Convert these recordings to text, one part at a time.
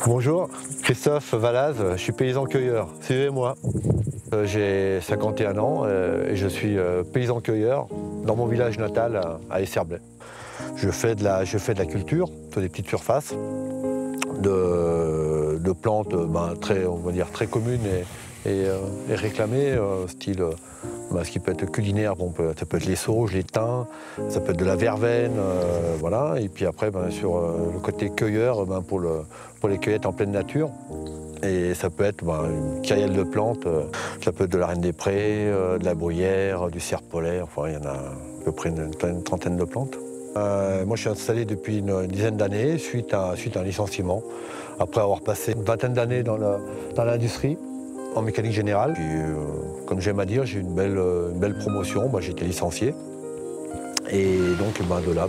Bonjour, Christophe Valaz, je suis paysan-cueilleur. Suivez-moi. J'ai 51 ans et je suis paysan-cueilleur dans mon village natal à Esserblay. Je fais de la culture sur des petites surfaces de plantes très, on va dire, très communes et réclamées, style ce qui peut être culinaire, ça peut être les sauges, les thym, ça peut être de la verveine, voilà. Et puis après, sur le côté cueilleur, pour les cueillettes en pleine nature. Et ça peut être une kyrielle de plantes, ça peut être de la reine des prés, de la bruyère, du cerf polaire, enfin il y en a à peu près une trentaine de plantes. Moi je suis installé depuis une dizaine d'années suite à un licenciement, après avoir passé une vingtaine d'années dans l'industrie, en mécanique générale. Puis, comme j'aime à dire, j'ai eu une belle promotion, j'ai été licencié. Et donc de là,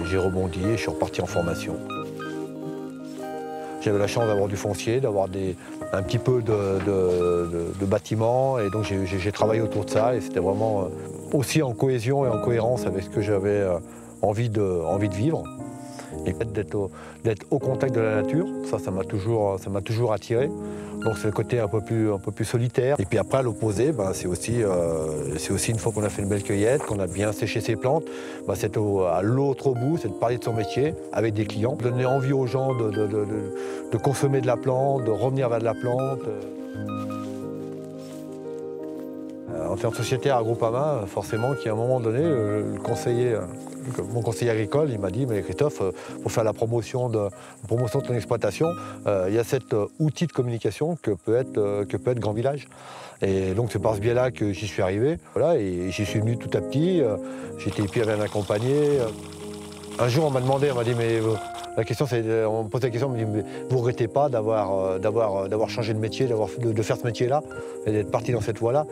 j'ai rebondi et je suis reparti en formation. J'avais la chance d'avoir du foncier, d'avoir un petit peu de bâtiments, et donc j'ai travaillé autour de ça, et c'était vraiment aussi en cohésion et en cohérence avec ce que j'avais envie de vivre. Et d'être au contact de la nature, ça m'a toujours attiré. Donc c'est le côté un peu plus solitaire. Et puis après, à l'opposé, c'est aussi une fois qu'on a fait une belle cueillette, qu'on a bien séché ses plantes, c'est à l'autre bout, c'est de parler de son métier avec des clients, donner envie aux gens de consommer de la plante, de revenir vers de la plante. En termes sociétaires à Groupama, forcément qu'à un moment donné, mon conseiller agricole, il m'a dit « Mais Christophe, pour faire la promotion de ton exploitation, il y a cet outil de communication que peut être Grand Village ». Et donc c'est par ce biais-là que j'y suis arrivé. Voilà, et j'y suis venu tout à petit, j'étais bien accompagné. Un jour, on m'a dit « Mais la question, on me pose la question, on me dit « Mais vous ne regrettez pas d'avoir changé de métier, de faire ce métier-là et d'être parti dans cette voie-là »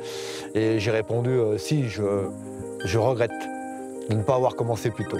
Et j'ai répondu « Si, je regrette de ne pas avoir commencé plus tôt ».